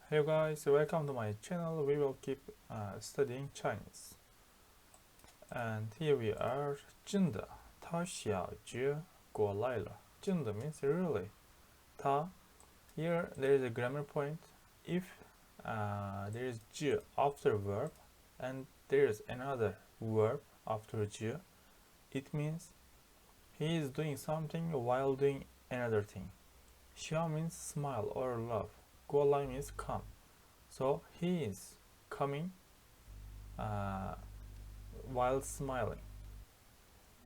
Hello guys, welcome to my channel. We will keep studying Chinese. And here we are. 真的，他小姐过来了。真的 means really. 他 here there is a grammar point. If there is 姐 after verb and there is another verb after 姐, it means he is doing something while doing another thing. 笑 means smile or laugh. 过来 means come. So he is coming while smiling.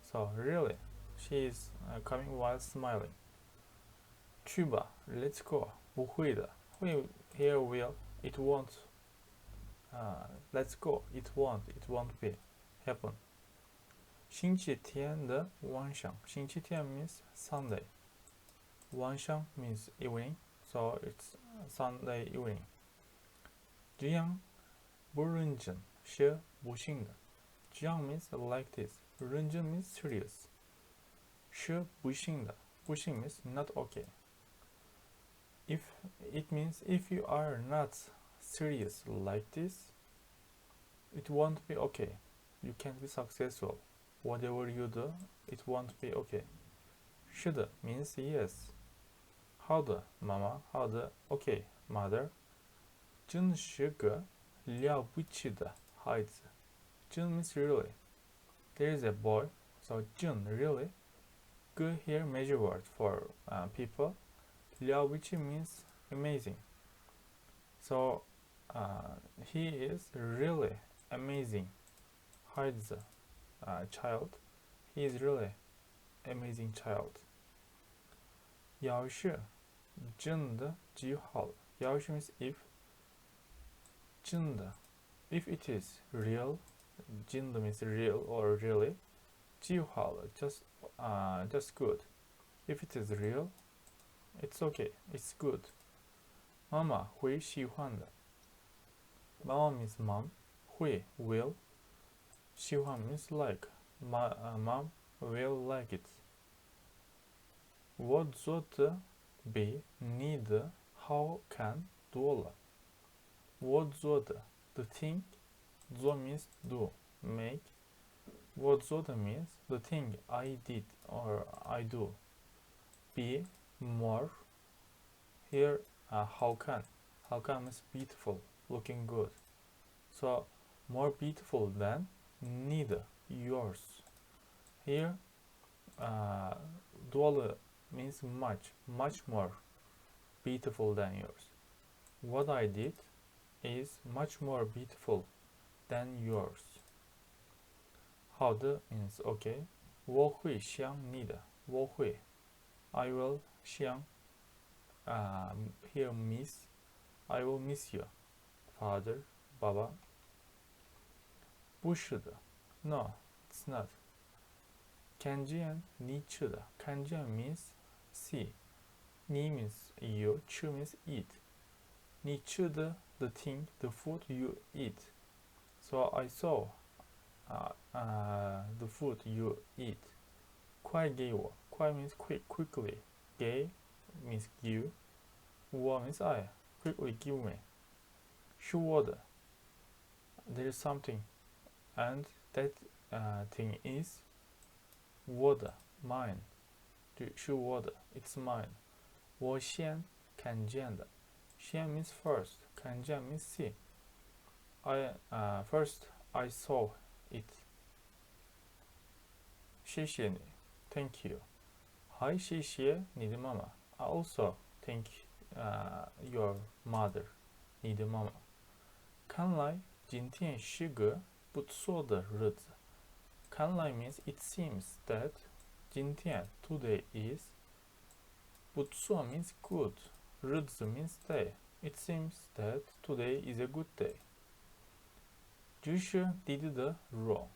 So really, she is coming while smiling. 去吧, let's go. 不会的, here will, it won't. Let's go, it won't be happen. 星期天的晚上, 星期天 means Sunday. 晚上 means evening, so it's Sunday evening. 这样不认真是不行的. 这样 means like this. 认真 means serious. 是不行的. 不行 means not okay. If it means if you are not serious like this, it won't be okay. You can't be successful. Whatever you do, it won't be okay. 是的 means yes. 好的, mama. 好的, okay, mother. 真是个了不起的孩子. 真 means really. There is a boy, so 真 really. Good here measure word for people. 了不起 means amazing. So he is really amazing. 孩子 child. He is really amazing child. 要是真的就好了. 要是 means if. 真的 if it is real. 真的 means real or really. 就好了 just good. If it is real, it's okay, it's good. 妈妈会喜欢的. Mama means mom. 会 will. 喜欢 means like. Mom will like it. 我做的比你的好看多了. 我做的 the thing. 做 means do, make. 我做的 means the thing I did or I do. Be more. Here, 好看 means beautiful, looking good. So, more beautiful than neither, yours. Here, доллар means much more beautiful than yours. What I did is much more beautiful than yours. 好的 means okay. 我会想你的. 我会 I will 想 here miss. I will miss you. Father, Baba. 不是的 No, it's not. 看见你吃的. 看见 means see. 你 means you. 吃 means eat. 你吃的 the thing, the food you eat. So I saw the food you eat. 快给我. 快 means quickly. 给 means give. 我 means I. Quickly give me. 是我的. There is something. And that thing is 我的 mine. 是我的 it's mine. 我先看见的. 先 means first. 看见 means see. First I saw it. 谢谢你 thank you. 还谢谢你的妈妈. I also thank your mother. 你的妈妈. 看来今天是个不错的日子. 看来 means it seems that 今天 today is. 不错 means good. 日子 means day. It seems that today is a good day. 这是弟弟的肉.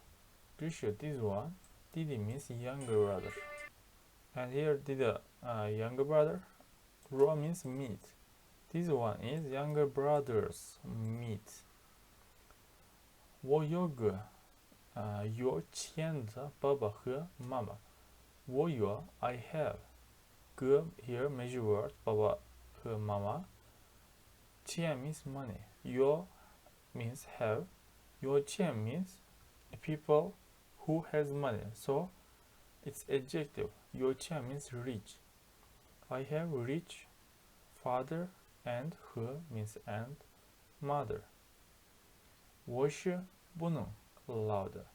这是 this one. 弟弟 means younger brother. And here弟弟younger brother. 肉 means meat. This one is younger brother's meat. 我有个有钱的爸爸和妈妈. 我有 I have. 个 here measure word 爸爸和妈妈.钱 means money. 요 means have. 요钱means people who has money. So it's adjective. 요钱means rich. I have rich father and who means and mother. 我是不能老的.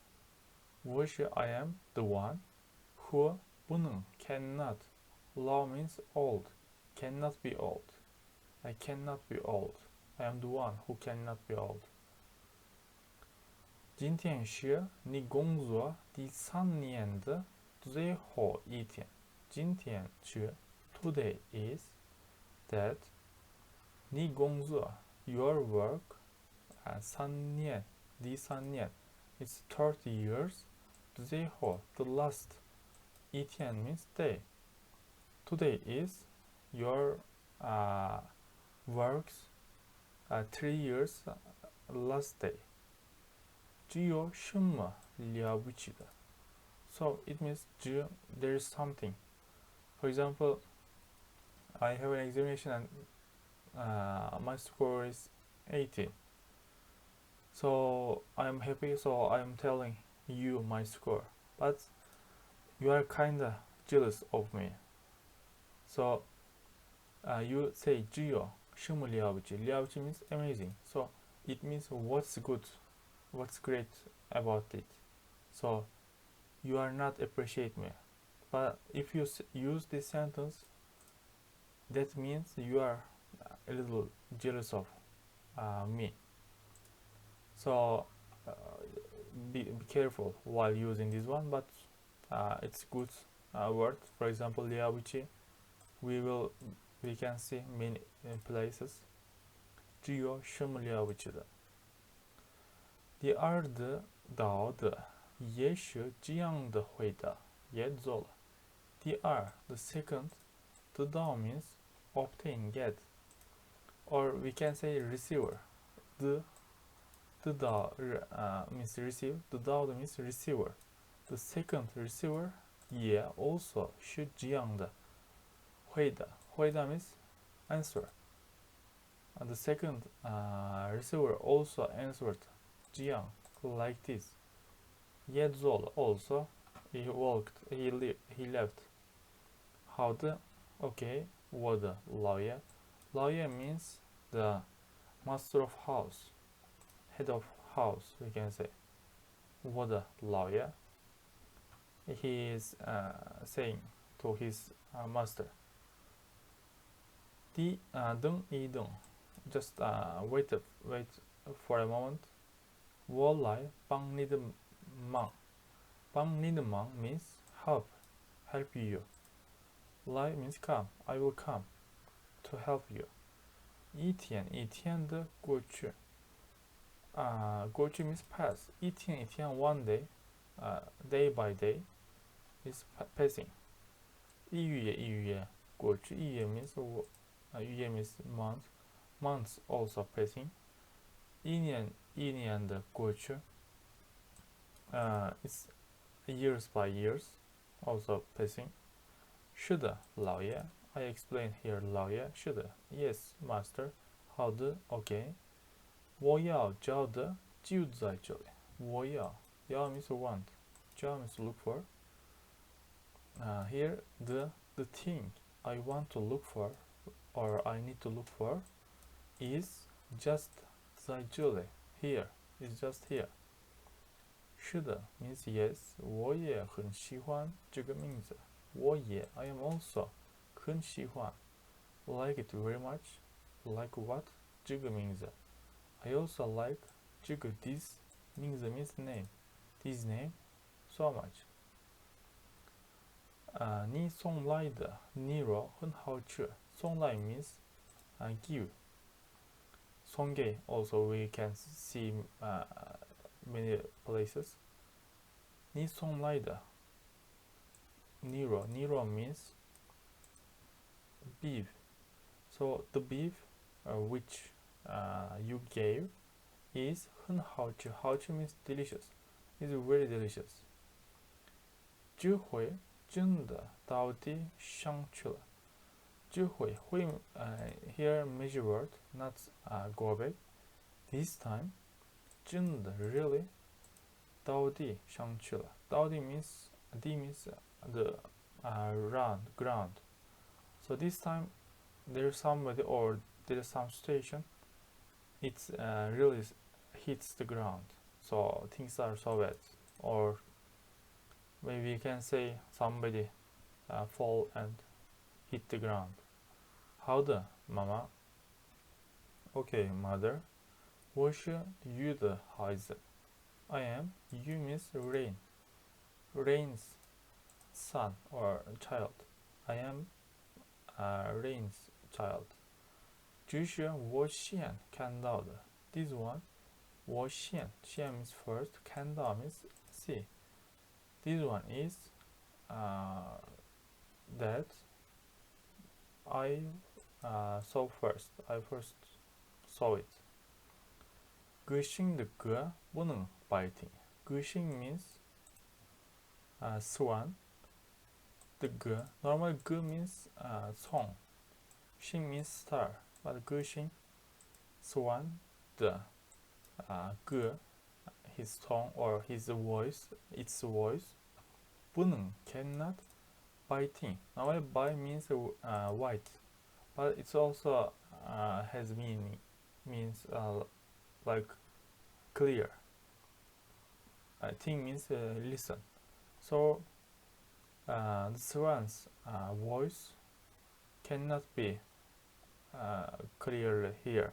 我是 I am the one who 不能 cannot. 老 means old. Cannot be old. I cannot be old. I am the one who cannot be old. 今天是你工作第三年的最后一天. 今天是 today is that 你工作 your work 三年第三年 it's 30 years 最后 the last 一天 means day. Today is your works 3 years last day. 只有什么了不起的? So it means there is something. For example, I have an examination and my score is 80. So I am happy, so I am telling you my score. But you are kinda jealous of me. So you say 只有什么了不起? 了不起 means amazing. So it means what's good, what's great about it. So you are not appreciate me. But if you use this sentence, that means you are a little jealous of me. So be careful while using this one, but it's good word. For example, 了不起 we can see many places. 只有什么了不起的? 第二的道的也是这样的回答，也做了。第二 the second the 道 means obtain, get, or we can say receiver. The 道 means receive, the 道 means receiver. The second receiver 也 also 是这样的回答，回答 means answer. And the second receiver also answered 这样 like this. 也做了 also he walked, he left. 好的 okay. 我的老爷 means the master of house, head of house, we can say. 我的老爷 he is saying to his master. 等一等 just wait for a moment. 我来帮你的忙，帮你的忙 means help you. 来 means come, I will come to help you. 一天一天的过去，过去 means pass. 一天一天 one day, day by day is passing. 一月过去，一月 means 月 means month, months also passing. 一年的过去，it's years by years also passing. 是的，老爷 I explain here 老爷是的 Yes, master. 好的 Okay. 我要找的就在这里。我要 means want. 找 means look for. Here the thing I want to look for or I need to look for is just 在这里 here is just here. 是的 means yes. 我也很喜欢这个名字。我也 I am also 很喜欢 like it very much. Like what? 这个名字 I also like 这个 this 名字 means name. This name so much. 你送来的牛肉很好吃。送来 means give. 送给 also we can see many places. 你送来的牛肉 means beef. So the beef which you gave is 很好吃。好吃 means delicious. It's very delicious. 这回真的到底想去了。智慧, here measure word, not go back. This time, 真的 really, 到底上去了. 到底 means, D means the ground. So this time there's somebody or there's some situation, it's really hits the ground. So things are so bad. Or maybe you can say somebody fall and hit the ground. How'd, mama? Okay, mother. Wash you the Heise. I am. You means rain. Rain's son or child. I am rain's child. 只是我先看到的. This one, 我先means first, 看到 means see. This one is that I saw first. I first saw it. 个性的个不能 biting. 个性 means swan. The ge, normal ge means song. Xing means star, but ge xing, swan, the ge, his tone or his voice, its voice. 不能 cannot, biting. Normally by means white, but it's also has meaning, means like clear. Ting means listen. So the swan's voice cannot be clearly here.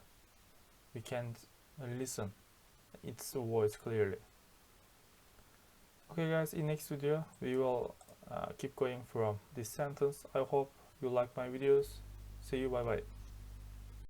We can't listen its voice clearly. Okay guys, in next video we will keep going from this sentence. I hope you like my videos. See you, bye bye.